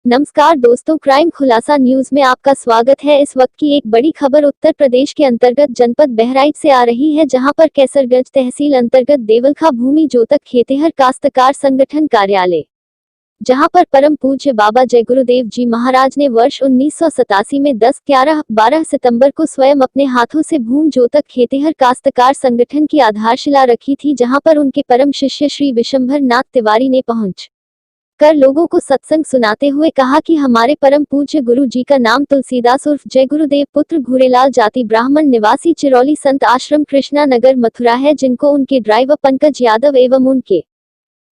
नमस्कार दोस्तों, क्राइम खुलासा न्यूज में आपका स्वागत है। इस वक्त की एक बड़ी खबर उत्तर प्रदेश के अंतर्गत जनपद बहराइच से आ रही है, जहां पर कैसरगंज तहसील अंतर्गत देवलखा भूमि जोतक खेतेहर काश्तकार संगठन कार्यालय, जहां पर परम पूज्य बाबा जय गुरुदेव जी महाराज ने वर्ष 1987 में 10, 11, 12 सितंबर को स्वयं अपने हाथों से भूमि जोतक खेतेहर काश्तकार संगठन की आधारशिला रखी थी, जहां पर उनके परम शिष्य श्री विशंभर नाथ तिवारी ने पहुंच कर लोगों को सत्संग सुनाते हुए कहा कि हमारे परम पूज्य गुरु जी का नाम तुलसीदास उर्फ जय गुरुदेव पुत्र घूरेलाल जाति ब्राह्मण निवासी चिरौली संत आश्रम कृष्णा नगर मथुरा है, जिनको उनके ड्राइवर पंकज यादव एवं उनके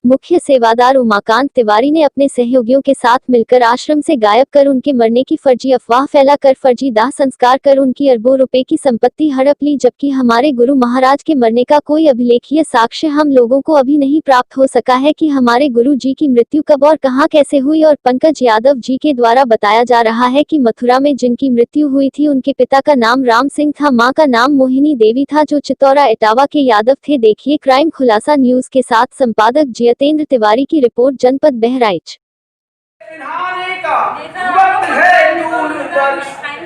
मुख्य सेवादार उमाकांत तिवारी ने अपने सहयोगियों के साथ मिलकर आश्रम से गायब कर उनके मरने की फर्जी अफवाह फैलाकर फर्जी दाह संस्कार कर उनकी अरबों रुपए की संपत्ति हड़प ली, जबकि हमारे गुरु महाराज के मरने का कोई अभिलेखीय साक्ष्य हम लोगों को अभी नहीं प्राप्त हो सका है कि हमारे गुरु जी की मृत्यु कब और कहां कैसे हुई। और पंकज यादव जी के द्वारा बताया जा रहा है कि मथुरा में जिनकी मृत्यु हुई थी उनके पिता का नाम राम सिंह था, मां का नाम मोहिनी देवी था, जो चितौरा इटावा के यादव थे। देखिए क्राइम खुलासा न्यूज के साथ संपादक जितेंद्र तिवारी की रिपोर्ट, जनपद बहराइच।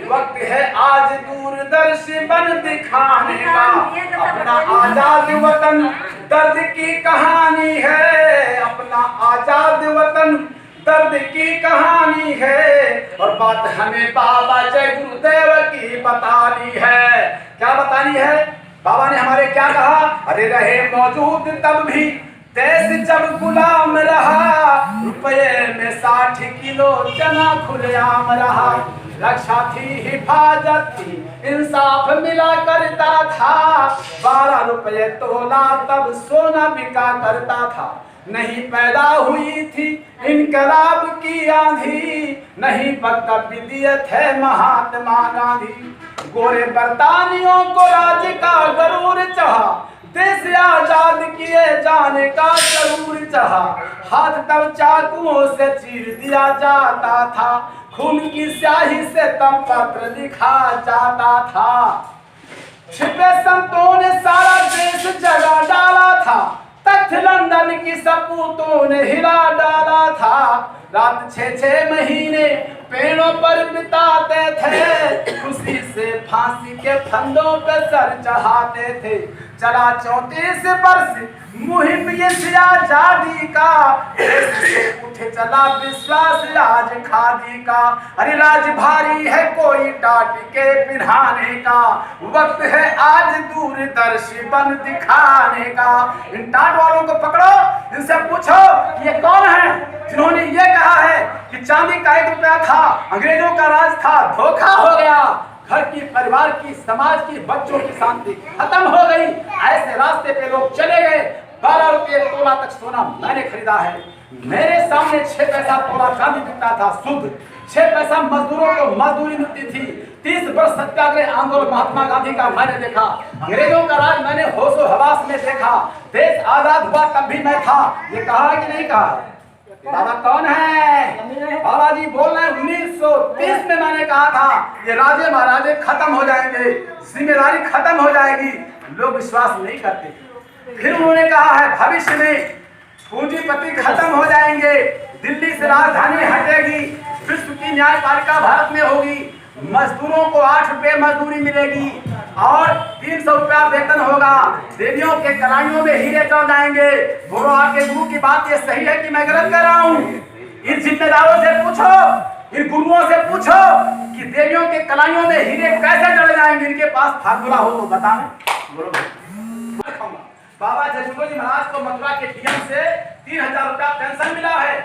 वक्त है आज दूरदर्शी बन दिखाने का, अपना आजाद वतन दर्द की कहानी है, अपना आजाद वतन दर्द की कहानी है। और बात हमें बाबा जय गुरुदेव की बतानी है। क्या बतानी है? बाबा ने हमारे क्या कहा? अरे रहे मौजूद तब भी देश जब गुलाम रहा, रुपये में 60 किलो चना खुलेआम रहा, रक्षा थी हिफाजत थी इंसाफ मिला करता था, 12 रुपये तोला तब सोना बिका करता था। नहीं पैदा हुई थी इनकलाब की आंधी, नहीं वक्तव्य दिए थे महात्मा गांधी। गोरे बरतानियों को राज का गरूर चाहा, देश आजाद किए जाने का जरूर चाहा, हाथ तब चाकुओं से चीर दिया जाता था, खून की स्याही से तब पत्र लिखा जाता था। छिपे संतों ने सारा देश जगा डाला था, तख्त लंदन की सपूतों ने हिला डाला था। रात 6-6 महीने पेड़ों पर बिताते थे, खुशी से फांसी के फंदों पे सर चढ़ाते थे। चला 34 वर्ष मुहिम इस आजादी का, उठे चला विश्वास आज खादी का। अरे राज भारी है कोई टाट के पिन्हाने का, वक्त है आज दूरदर्शी बन दिखाने का। इन टाट वालों को पकड़ो, इनसे पूछो ये कौन है जिन्होंने ये कहा है कि चांदी का 1 रुपया था, अंग्रेजों का राज था, धोखा हो गया, घर की, परिवार की, समाज की, बच्चों की शांति खत्म हो गई। ऐसे रास्ते पे लोग चले गए। 12 रुपये तोला तक सोना मैंने खरीदा है, मेरे सामने 6 पैसा तोला चांदी बिकता था शुद्ध, 6 पैसा मजदूरों को मजदूरी मिलती थी। 30 वर्ष सत्याग्रह आंदोलन महात्मा गांधी का मैंने देखा, अंग्रेजों का राज मैंने होशो हवास में देखा, देश आजाद हुआ तब भी मैं था। ये कहा कि नहीं कहा? बाबा कौन है? बाबा जी बोल रहे हैं 1930 में मैंने कहा था ये राजे महाराजे खत्म हो जाएंगे, जिम्मेदारी खत्म हो जाएगी। लोग विश्वास नहीं करते। फिर उन्होंने कहा है भविष्य में पूंजीपति खत्म हो जाएंगे, दिल्ली से राजधानी हटेगी, विश्व की न्यायपालिका भारत में होगी, मजदूरों को 8 रुपये मजदूरी मिलेगी और 300 रुपया वेतन होगा, देवियों के कलाइयों में हीरे चढ़ जाएंगे। बोलो आपके गुरु की बात ये सही है कि मैं गलत कर रहा हूँ? इन जिम्मेदारों से पूछो, इन गुरुओं से पूछो कि देवियों के कलाइयों में हीरे कैसे चढ़ जाएंगे। इनके पास फार्मूला हो तो बताएं। बाबा जय गुरुदेव महाराज को मथुरा के डीएम से 3000 रुपया पेंशन मिला है,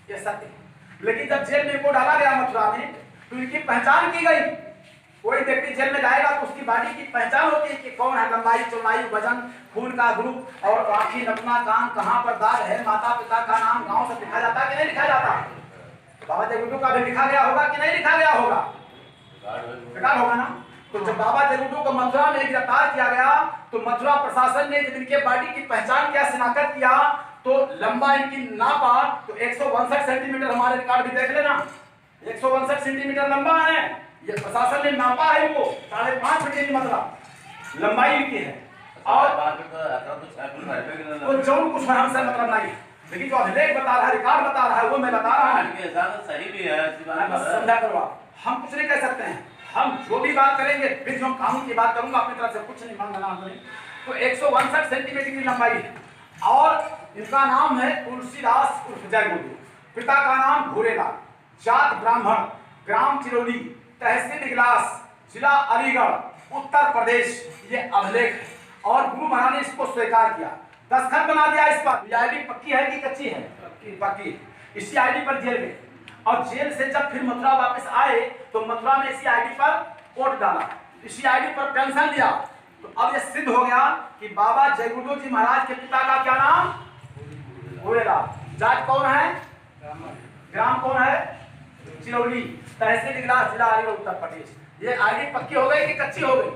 ये सत्य। लेकिन जब जेल में को डाला गया मथुरा में, तो इनकी पहचान की गई। कोई व्यक्ति जेल में जाएगा तो उसकी बॉडी की पहचान होती है कि कौन है, लंबाई, चौड़ाई, वजन, खून का ग्रुप और आंखी, नपना, कान, कहाँ पर दाग है, माता पिता का नाम गांव से लिखा जाता है कि नहीं लिखा जाता? बाबा जय गुरुदेव का भी लिखा गया होगा कि नहीं लिखा गया होगा? रिकॉर्ड होगा ना। तो जब बाबा जय गुरुदेव को मथुरा में गिरफ्तार किया गया तो मथुरा प्रशासन ने जब इनके बॉडी की पहचान किया, शिनाख्त किया, तो लंबा इनकी नापा तो 162 सेंटीमीटर, हमारे रिकॉर्ड भी देख लेना, 162 सेंटीमीटर लंबा है। ये प्रशासन ने नापा है इनको, 5.5 फीट की मतलब लंबाई इनकी है। और तो जो कुछ हमसे मतलब नहीं, लेकिन जो अभिलेख बता रहा है, रिकॉर्ड बता रहा है, वो मैं बता रहा हूँ। सही भी है, समझा करो आप। हम कुछ नहीं कह सकते हैं, हम जो भी बात करेंगे, फिर जो कानून की बात करूंगा अपनी तरफ से कुछ नहीं मांगना करें। तो 162 सेंटीमीटर की लंबाई है और इनका नाम है तुलसीदास उर्फ जयगुरु। पिता का नाम भूरेलाल, जात ब्राह्मण, ग्राम चिरौली, तहसील इगलास, जिला अलीगढ़, उत्तर प्रदेश। ये अभिलेख है और गुरु महाराज ने इसको स्वीकार किया, दस्तखत बना दिया इस पर। ये आईडी पक्की है कि कच्ची है? पक्की। इसी आईडी पर जेल गए और जेल से जब फिर मथुरा वापस आए तो मथुरा में इसी आईडी पर वोट डाला, इसी आईडी पर पेंशन लिया। तो अब ये सिद्ध हो गया कि बाबा जयगुरु जी महाराज के पिता का क्या नाम? भूरेलाल। जात कौन है? ग्राम कौन है? चिरौली, तहसील इगलास, जिला अलीगढ़, उत्तर प्रदेश। ये आईडी पक्की हो गई कि कच्ची हो गई?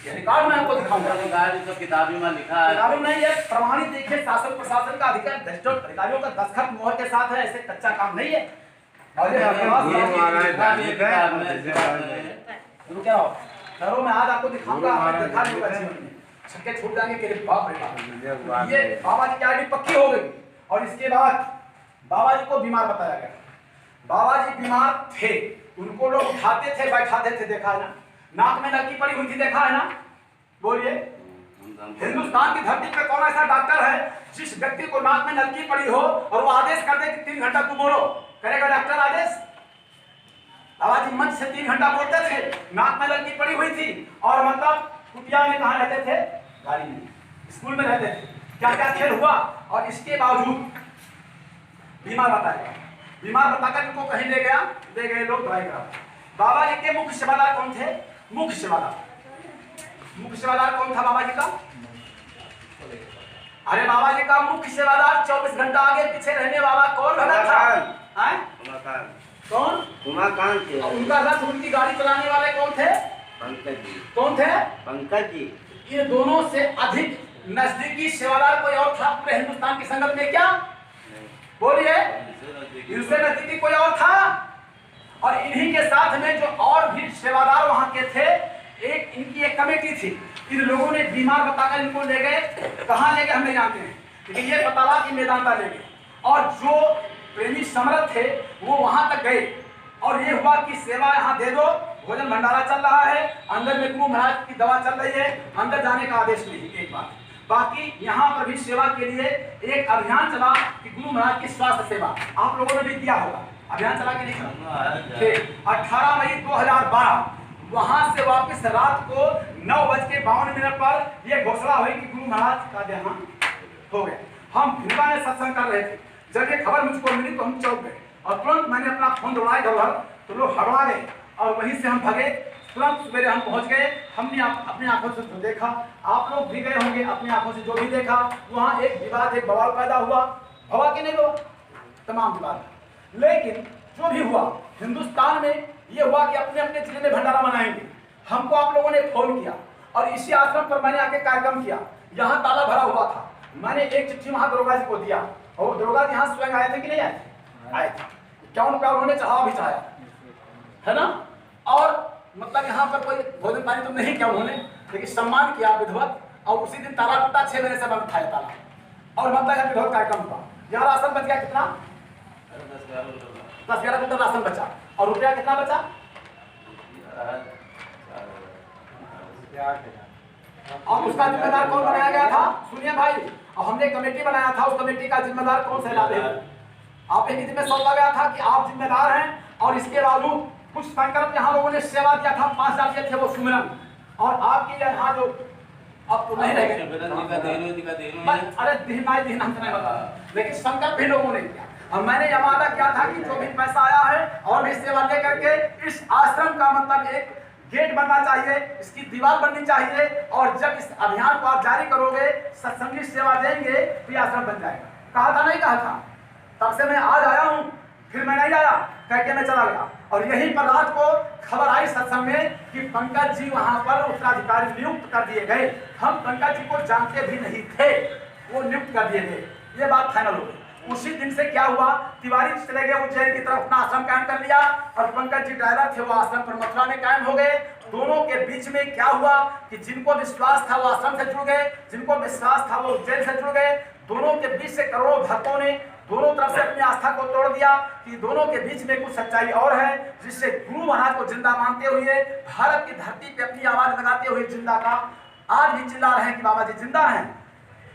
ये रिकॉर्ड में आपको दिखाऊंगा। तो किताबी में लिखा है, किताबों में ये प्रमाणित। देखिए, शासन प्रशासन का अधिकार रजिस्टर्ड अधिकारियों का दस्तखत मोहर के साथ है, ऐसे कच्चा काम नहीं है। और ये रुक जाओ, घरों में आज आपको दिखाऊंगा, आपने देखा नहीं होगा जीवन में, छक्के छूट जाएंगे कि बाप रे बाप। ये बाबा जी की आईडी पक्की हो गई और इसके बाद बाबा जी को बीमार बताया गया। बाबा जी बीमार थे, उनको लोग उठाते थे, बैठाते थे, देखा है ना? नाक में नलकी पड़ी हुई थी, देखा है ना? बोलिए, हिंदुस्तान की धरती पे कौन ऐसा डॉक्टर है जिस व्यक्ति को नाक में नलकी पड़ी हो और वो आदेश कर दे कि 3 घंटा तुम बोलो? करेगा डॉक्टर आदेश? बाबा जी मंच से 3 घंटा बोलते थे, नाक में नलकी पड़ी हुई थी और मतलब कुटिया में कहाँ रहते थे? गाड़ी में, स्कूल में रहते थे। क्या क्या खेल हुआ और इसके बावजूद बीमार बताया, बीमार बताकर इनको कहीं ले गए लोग दवाई करा। बाबा जी के मुख्य सेवादार कौन थे? मुख्य सेवादार कौन था बाबा जी का? अरे बाबा जी का मुख्य सेवादार 24 घंटा आगे पीछे रहने वाला कौन बना था? कौन? उमाकांत थे। उनका रथ, उनकी गाड़ी चलाने वाले कौन थे? पंकज जी। कौन थे? पंकज जी। ये दोनों से अधिक नजदीकी सेवादार कोई और था पूरे हिंदुस्तान की संगत में? क्या बोलिए, इनसे नजदीकी कोई और था? और इन्हीं के साथ में जो और भी सेवादार वहां के थे, एक इनकी एक कमेटी थी। इन लोगों ने बीमार बताकर इनको ले गए, कहाँ ले गए हम नहीं जानते हैं, लेकिन ये बताला कि मेदांता ले गए। और जो प्रेमी समर्थ थे वो वहां तक गए और ये हुआ कि सेवा यहाँ दे दो, भोजन भंडारा चल रहा है, अंदर में गुरु महाराज की दवा चल रही है, अंदर जाने का आदेश नहीं। एक बात बाकी, यहाँ पर भी सेवा के लिए एक अभियान चला कि गुरु महाराज की स्वास्थ्य सेवा, आप लोगों ने भी किया होगा, अभियान चला के नहीं चला? 18 मई 2012 वहां से वापस रात को 9:52 पर यह घोषणा हुई कि गुरु महाराज का देहांत हो गया। हम भिलवा में सत्संग कर रहे थे, जब ये खबर मुझको मिली तो हम चौंक गए और तुरंत मैंने अपना फोन दौड़ाया इधर, तो लोग हड़बड़ा गए और वहीं से हम भगे। तुरंत सवेरे हम पहुंच गए, हमने अपनी आंखों से जो देखा, आप लोग भी गए होंगे अपनी आंखों से जो भी देखा, वहां एक विवाद, एक बवाल पैदा हुआ। हवा के नहीं हुआ, तमाम विवाद। लेकिन जो भी हुआ, हिंदुस्तान में ये हुआ कि अपने अपने जिले में भंडारा मनाएंगे। हमको आप लोगों ने फोन किया और इसी आश्रम पर मैंने आके कार्यक्रम किया। यहाँ ताला भरा हुआ था, मैंने एक चिट्ठी वहां दरोगा जी को दिया और दरोगा जी यहाँ स्वयं आए थे कि नहीं आए थे? आए थे। 51 रुपया उन्होंने चढ़ावा भी चढ़ाया है ना। और मतलब यहाँ पर कोई भोजन पानी तो नहीं किया उन्होंने, लेकिन सम्मान किया विधिवत। और उसी दिन ताला टूटा, 6 महीने से बंद था ताला और मतलब यहाँ विधिवत कार्यक्रम हुआ। यहाँ राशन बच गया कितना? 10-11 कुंटल राशन बचा। और रुपया कितना बचा? और उसका जिम्मेदार कौन बनाया गया था? सुनिए भाई, और हमने कमेटी बनाया था, उस कमेटी का जिम्मेदार कौन सहलाते हैं? आप एक में सौदा गया था कि आप जिम्मेदार हैं और इसके बावजूद कुछ संकल्प यहाँ लोगों ने सेवा दिया था, 5 जातियां थे वो सुमिरन, और आपकी यहाँ जो अब तो नहीं रह गए। अरे दिन हमसे नहीं बता, लेकिन संकल्प भी लोगों ने किया। और मैंने यह वादा किया था कि जो भी पैसा आया है और भी सेवा दे करके इस आश्रम का मतलब एक गेट बनना चाहिए, इसकी दीवार बननी चाहिए, और जब इस अभियान को आप जारी करोगे, सत्संगी सेवा देंगे तो यह आश्रम बन जाएगा। कहा था नहीं कहा था? तब से मैं आज आया हूँ, फिर मैं नहीं आया, कह के मैं चला गया। और यहीं पर रात को खबर आई सत्संग में कि पंकज जी वहां पर उत्तराधिकारी नियुक्त कर दिए गए। हम पंकज जी को जानते भी नहीं थे, वो नियुक्त कर दिए गए। ये बात फाइनल हो गई। उसी दिन से क्या हुआ, तिवारी चले गए उज्जैन की तरफ, अपना आश्रम कायम कर लिया और पंकज जी ड्राइवर थे, वो आश्रम पर मथुरा में कायम हो गए। दोनों के बीच में क्या हुआ कि जिनको विश्वास था वो आश्रम से जुड़ गए, जिनको विश्वास था वो उज्जैन से जुड़ गए। दोनों के बीच से करोड़ों भक्तों ने दोनों तरफ से अपनी आस्था को तोड़ दिया कि दोनों के बीच में कुछ सच्चाई और है, जिससे गुरु महाराज को जिंदा मानते हुए भारत की धरती पे अपनी आवाज लगाते हुए जिंदा का आज भी चिल्ला रहे हैं कि बाबा जी जिंदा हैं,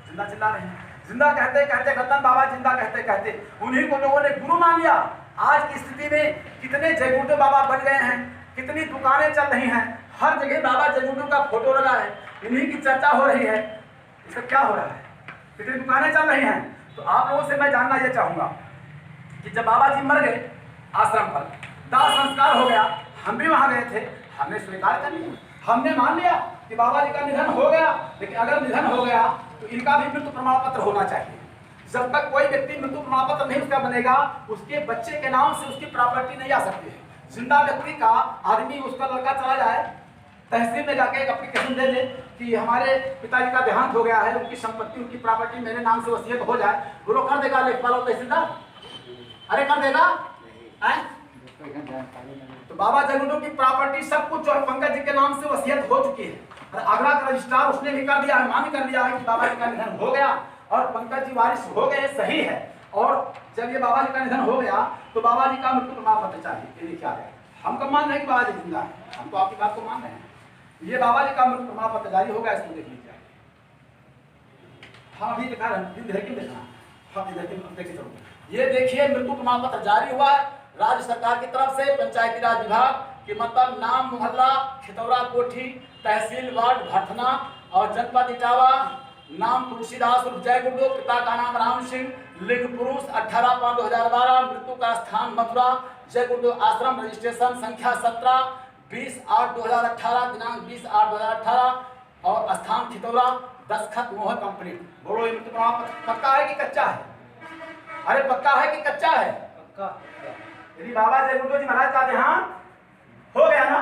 जिंदा चिल्ला रहे हैं। जिंदा कहते कहते रतन बाबा जिंदा कहते कहते उन्हीं को लोगों ने गुरु मान लिया। आज की स्थिति में कितने जय गुरुदेव बाबा बन गए हैं, कितनी दुकानें चल रही हैं, हर जगह बाबा जय गुरुदेव का फोटो लगा है, इन्हीं की चर्चा हो रही है। इसका क्या हो रहा है, कितनी दुकानें चल रही हैं। तो आप लोगों से मैं जानना ये चाहूंगा कि जब बाबा जी मर गए आश्रम पर, दाह संस्कार हो गया, हम भी वहां गए थे, हमने स्वीकार कर लिया, हमने मान लिया कि बाबा जी का निधन हो गया। लेकिन अगर निधन हो गया तो इनका भी मृत्यु प्रमाण पत्र होना चाहिए। जब तक कोई व्यक्ति मृत्यु प्रमाण पत्र नहीं उसका बनेगा, उसके बच्चे के नाम से उसकी प्रॉपर्टी नहीं आ सकती है। जिंदा व्यक्ति का आदमी, उसका लड़का चला जाए, तहसील में जाके एक एप्लीकेशन दे दे कि हमारे पिताजी का देहांत हो गया है, उनकी संपत्ति, उनकी प्रॉपर्टी मेरे नाम से वसीयत हो जाए, वो लोग कर देगा लेखपाल और तहसीलदार? अरे कर देगा? तो बाबा जय गुरुदेव की प्रॉपर्टी सब कुछ और पंकज जी के नाम से वसीयत हो चुकी है। और आगरा का रजिस्ट्रार उसने भी कर दिया है, मान्य कर दिया है कि बाबा जी का निधन हो गया और पंकज जी वारिस हो गए, सही है। और जब ये बाबा जी का निधन हो गया तो बाबा जी का मृत्यु प्रमाण पत्र चाहिए। ये क्या है, हम कब मान रहे हैं कि बाबा जी जिंदा है, हम तो आपकी बात को मान रहे हैं। ये बाबा जी का मृत्यु प्रमाण पत्र जारी होगा, इसको देख लीजिए। हाँ अभी दिखा रहे हैं, देखना, हाँ देखिए चलो, ये देखिए मृत्यु प्रमाण पत्र जारी हुआ है राज्य सरकार की तरफ से, पंचायती राज विभाग के मतलब नाम मोहल्ला खितौरा कोठी, तहसील वार्ड भरथना और जनपद इटावा, नाम तुलसीदास उर्फ जय गुरुदेव, पिता का नाम राम सिंह, लिंग पुरुष, 18/5/2012, मृत्यु का स्थान मथुरा, जय गुरुदेव आश्रम, रजिस्ट्रेशन संख्या 17, 20/8/2018, दिनांक 20/8/2018 और स्थान खितौरा, दस्तखत मोहर कंप्लीट। बोलो ये मृत्यु प्रमाण पत्र पक्का है कि कच्चा है? अरे पक्का है कि कच्चा है? पक्का। यदि बाबा जय गुरुदेव जी महाराज का देहांत हो गया ना,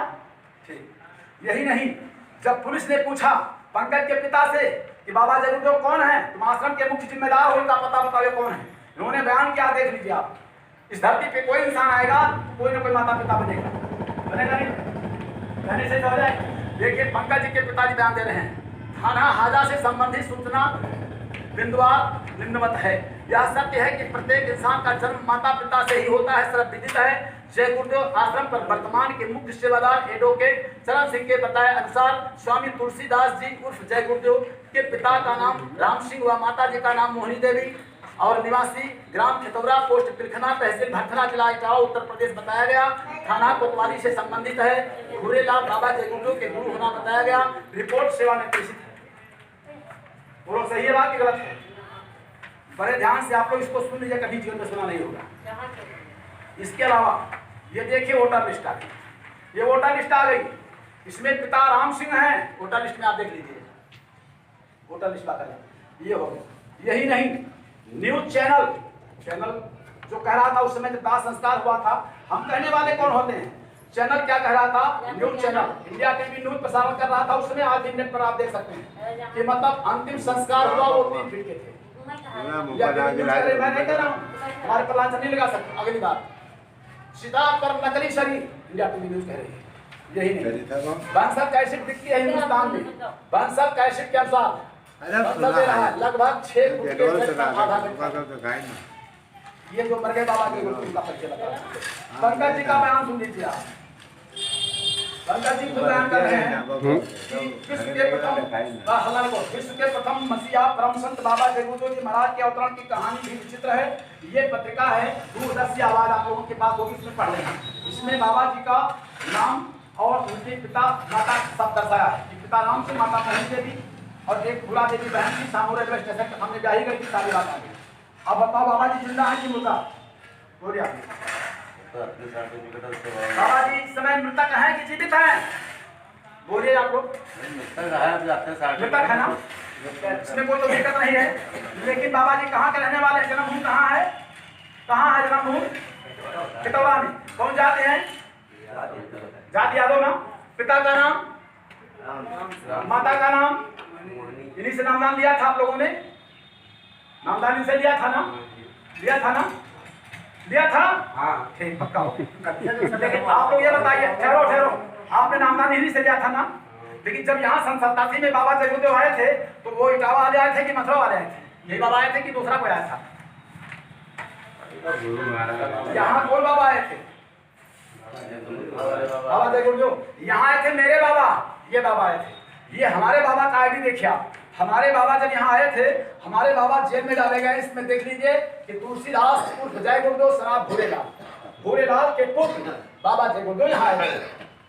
ठीक। यही नहीं, जब पुलिस ने पूछा पंकज के पिता से कि बाबा जय गुरुदेव कौन है, तुम आश्रम के मुख्य जिम्मेदार हो, इनका पता बताओ कौन है, इन्होंने बयान किया, देख लीजिए आप। इस धरती पे कोई इंसान आएगा कोई ना कोई माता पिता बनेगा, बनेगा नहीं? कहने से हो जाए। देखिए पंकज जी के पिताजी बयान दे रहे हैं, थाना हाजा से संबंधित सूचना बिंदुवार निम्नवत है। यह सत्य है कि प्रत्येक इंसान का जन्म माता पिता से ही होता है, सर्वविदित है। जय गुरुदेव आश्रम पर वर्तमान के मुख्य सेवादार एडवोकेट चरण सिंह के बताए अनुसार स्वामी तुलसीदास जी उर्फ जय गुरुदेव के पिता का नाम राम सिंह व माता जी का नाम मोहिनी देवी और निवासी ग्राम खितौरा, पोस्ट पिलखना, तहसील भरथना, जिला इटावा, उत्तर प्रदेश बताया गया। थाना कोतवाली से संबंधित है। घूरेलाल बाबा जय गुरुदेव के गुरु होना बताया गया। रिपोर्ट सेवा में प्रेषित है। बोलो सही है बात कि गलत है? बड़े ध्यान से आप लोग इसको सुन लीजिए, कभी जीवन में सुना नहीं होगा। इसके अलावा ये देखिए वोटर लिस्ट आ गई, ये वोटर लिस्ट आ गई, इसमें पिता राम सिंह हैं, वोटर लिस्ट में आप देख लीजिए, वोटर लिस्ट आ गई, ये हो गया। यही नहीं, न्यूज चैनल जो कह रहा था उस समय जब दाह संस्कार हुआ था, हम कहने वाले कौन होते हैं, चैनल क्या कह रहा था, news channel India TV news प्रसारण कर रहा था उस समय। आज इंटरनेट पर आप देख सकते हैं कि मतलब अंतिम संस्कार हुआ वो 3 फीट के थे। मैं नहीं कह रहा हूँ, हमारे पर लांछन नहीं लगा सकते। अगली बात, सीधा पर नकली शरीर, इंडिया टीवी न्यूज कह रही है। यही नहीं, बंसल कैसेट बिकती है हिंदुस्तान में, बंसल कैसेट के अनुसार लगभग 6 फुट के आधा मीटर। ये जो मर गए बाबा के गुरु का परिचय लगा, पंकज जी का बयान सुन लीजिए आप। पंकज जी खुद बयान कर रहे हैं कि विश्व के प्रथम मसीहा परम संत बाबा जय गुरुदेव जी महाराज के अवतरण की कहानी भी विचित्र है। ये पत्रिका है दूरदर्शी आवाज, आप लोगों के पास होगी, इसमें पढ़ लेना। इसमें बाबा जी का नाम और उनके पिता माता सब दर्शाया है कि पिता नाम से माता मोहिनी देवी और एक फूला देवी बहन की सामू रेलवे स्टेशन पर हमने ब्याही गई थी, सारी बात आ गई। अब बताओ बाबा जी जिंदा है कि मुर्दा? बोलिए बाबा जी इस समय मृतक हैं कि जीवित हैं? बोलिए आप लोग। मृतक है ना, इसमें कोई तो दिक्कत नहीं है। लेकिन बाबा जी कहाँ के रहने वाले हैं, जन्मभूमि कहाँ है? कहाँ है जन्मभूमि? खितौरा में। कौन जाते हैं? जाति यादव ना। पिता का नाम, माता का नाम, इन्हीं से नामदान लिया था आप लोगों ने? नामदान इनसे लिया था ना? लिया था ना? लिया था? हाँ ठीक, पक्का हो। लेकिन आप लोग ये बताइए, ठहरो, आपने नामदान इन्हीं से लिया था ना? लेकिन जब यहाँ सन 87 में बाबा जय गुरुदेव आए थे तो वो इटावा वाले आए थे कि मथुरा वाले आए थे? यही बाबा आए थे कि दूसरा कोई आया था? यहाँ कौन बाबा आए थे? बाबा जय गुरुदेव। यहाँ आए थे मेरे बाबा, ये बाबा आए थे। ये हमारे बाबा का आईडी देखिए आप। हमारे बाबा जब यहाँ आए थे, हमारे बाबा जेल में डाले गए। इसमें देख लीजिए कि तुलसीदास उर्फ जय गुरुदेव सराफ भूरेलाल, भूरेलाल के पुत्र बाबा जय गुरुदेव यहाँ आए थे,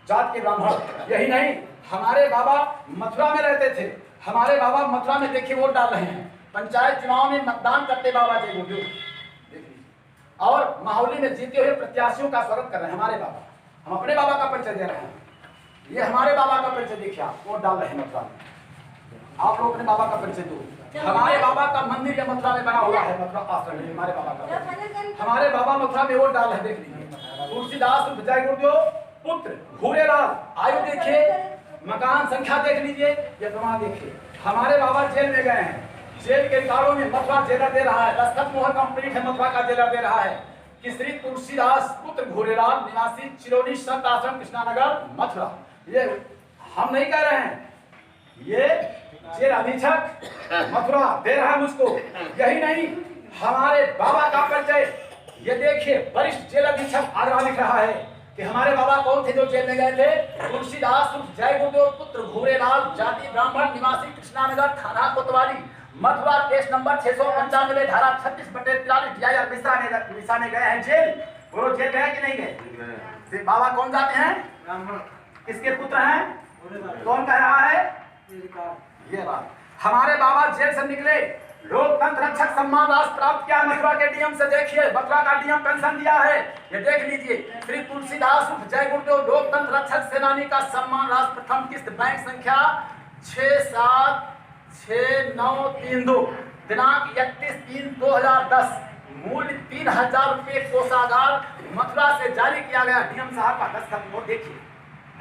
जात के ब्राह्मण। यही नहीं, हमारे बाबा मथुरा में रहते थे। हमारे बाबा मथुरा में देखिए वोट डाल रहे हैं, पंचायत चुनाव में मतदान करते बाबा जय गुरुदेव, और माहौली में जीते हुए प्रत्याशियों का स्वागत कर रहे हैं हमारे बाबा। हम अपने बाबा का परिचय दे रहे हैं। ये हमारे बाबा का परिचय देखिए आप, वोट डाल रहे हैं मथुरा में। आप लोग अपने बाबा का परिचय दो। हमारे बाबा का मंदिर या मथुरा में बना हुआ है, मथुरा आश्रम में हमारे बाबा का। हमारे बाबा मथुरा में वोट डाल रहे हैं, देख लीजिए। तुलसीदास जय गुरुदेव पुत्र भूरेलाल, आयु देखिए, मकान संख्या देख लीजिए, ये प्रमाण देखिए। हमारे बाबा जेल में गए हैं, जेल के रिकॉर्डों में मथुरा जेलर दे रहा है, दस्तखत मोहर कंप्लीट है, मथुरा का जेलर दे रहा है कि श्री तुलसीदास पुत्र भूरेलाल निवासी चिरौनी संत आश्रम कृष्णानगर मथुरा। ये हम नहीं कह रहे हैं, ये जेल अधीक्षक मथुरा दे रहा है मुझको। यही नहीं, हमारे बाबा का परिचय ये देखिए, वरिष्ठ जेल अधीक्षक आगरा लिख रहा है कि हमारे बाबा कौन थे जो जेल में गए थे? तुलसीदास जय गुरुदेव पुत्र भूरेलाल, जाति ब्राह्मण, निवासी कृष्णानगर, थाना कोतवाली, मथुरा, केस नंबर 695, धारा 36/43 DIR मिश्रा ने गए हैं जेल। वो जेल गए कि नहीं गए? बाबा कौन जाते हैं? किसके पुत्र हैं? कौन कह रहा है ये बात? हमारे बाबा जेल से निकले, लोकतंत्र रक्षक सम्मान राष्ट्र प्राप्त किया मथुरा के डीएम से। देखिए, मथुरा का डीएम पेंशन दिया है, ये देख लीजिए। श्री तुलसीदास जय गुरुदेव लोकतंत्र रक्षक सेनानी का सम्मान राष्ट्र प्रथम किस्त, बैंक संख्या 676932, दिनांक 31/3/2010, मूल्य 3000 रुपये, कोषागार मथुरा से जारी किया गया। डीएम साहब का दस्तखत वो देखिए।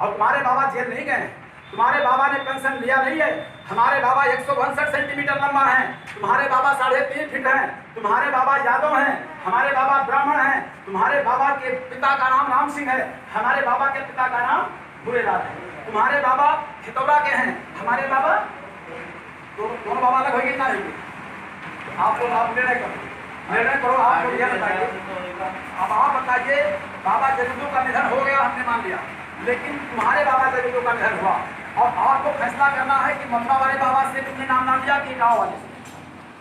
और तुम्हारे बाबा जेल नहीं गए, तुम्हारे बाबा ने पेंशन लिया नहीं है। हमारे बाबा 162 सेंटीमीटर लंबा है, तुम्हारे बाबा 3.5 फीट हैं, तुम्हारे बाबा यादव हैं, हमारे बाबा ब्राह्मण हैं, तुम्हारे बाबा के पिता का नाम राम सिंह है, हमारे बाबा के पिता का नाम भूरेलाल है, तुम्हारे बाबा खितौरा के हैं, हमारे बाबा दोनों बाबा अलग होंगे ना? आप लोग आप निर्णय करो, आप लोग यह बताइए। अब आप बताइए, बाबा जय गुरुदेव का निधन हो गया, हमने मान लिया, लेकिन तुम्हारे बाबा जय गुरुदेव का निधन हुआ, और आपको फैसला करना है कि मथुरा वाले बाबा से तुमने नामदान लिया कि इटावा वाले से?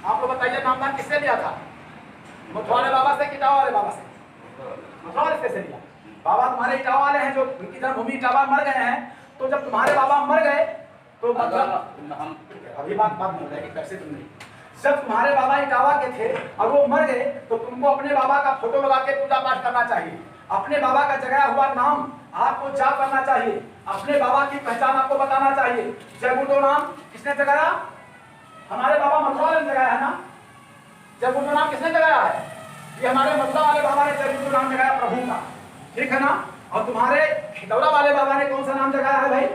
आप लोग बताइए, नामदान किससे लिया था? मथुरा वाले बाबा से कि इटावा वाले बाबा से? मथुरा वाले से लिया। बाबा तुम्हारे इटावा वाले हैं, जो उनकी जन्मभूमि इटावा मर गए हैं। तो जब तुम्हारे बाबा मर गए तो मतलब अभी बात नहीं हो जाएगी, कैसे तुम नहीं, जब तुम्हारे बाबा इटावा के थे और वो मर गए, तो तुमको अपने बाबा का फोटो लगा के पूजा पाठ करना चाहिए। अपने बाबा का जगाया हुआ नाम आपको जाप करना चाहिए, अपने बाबा की पहचान आपको बताना चाहिए। जय गुरुदेव नाम किसने जगाया? हमारे बाबा मथुरा वाले ने जगाया है ना। जय गुरुदेव नाम किसने जगाया है? ये हमारे मथुरा वाले बाबा ने जय गुरुदेव नाम जगाया, प्रभु का, ठीक है ना। और तुम्हारे खितौरा वाले बाबा ने कौन सा नाम जगाया है भाई?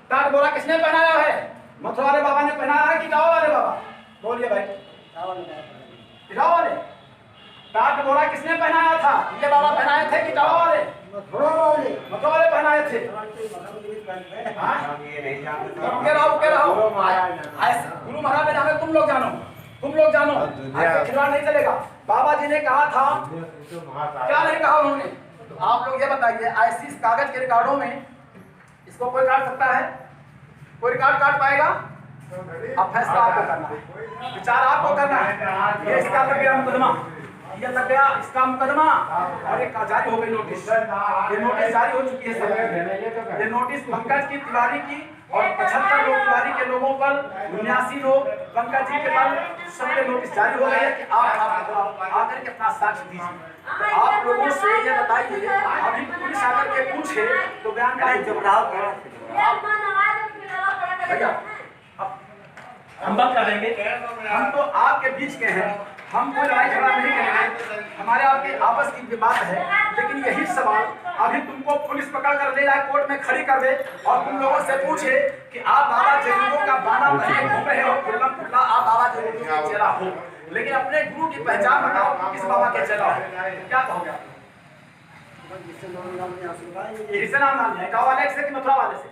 टाट बोरा किसने पहनाया है? मथुरा वाले बाबा ने पहनाया है कि इटावा वाले बाबा? बोलिए भाई। इटावा वाले। टाट बोरा किसने पहनाया था? ये बाबा पहनाए थे कि इटावा वाले? मथुरा वाले पहनाए थे। गुरु महाराज ने जाने, तुम लोग जानो, ऐसे खिलवाड़ नहीं चलेगा। बाबा जी ने कहा था, क्या नहीं कहा उन्होंने? तो आप लोग ये बताइए, ऐसी इस कागज के रिकॉर्डों में इसको कोई काट सकता है? कोई रिकॉर्ड काट पाएगा? अब फैसला आपको करना है, विचार आपको करना है। ये इसका लग गया मुकदमा, ये लग गया इसका मुकदमा, और एक जारी हो गई नोटिस। ये नोटिस जारी हो चुकी है सब। ये नोटिस पंकज की तिवारी की और 75 लोग तिवारी के लोगों पर, 79 लोग पंकज जी के पर, सबके नोटिस जारी हो गए हैं कि आप आकर के अपना साक्ष्य दीजिए। तो आप लोगों से ये बताइए, अभी पुलिस आकर के पूछे तो बयान का जब भैया हम बात करेंगे, हम तो आपके बीच के हैं, हम कोई लड़ाई झगड़ा नहीं करेंगे, हमारे आपके आपस की बात है। लेकिन यही सवाल अभी तुमको पुलिस पकड़ कर ले जाए, कोर्ट में खड़ी कर दे और तुम लोगों से पूछे कि आप बाबा जय गुरुदेव का बाना पहने घूम रहे हो, खुल्लम खुल्ला आप बाबा जय गुरुदेव के चेला हो, लेकिन अपने गुरु की पहचान बताओ, किस बाबा के चेला हो, क्या कहोगे? किससे नाम लिया? इटावा वाले से कि मथुरा वाले से?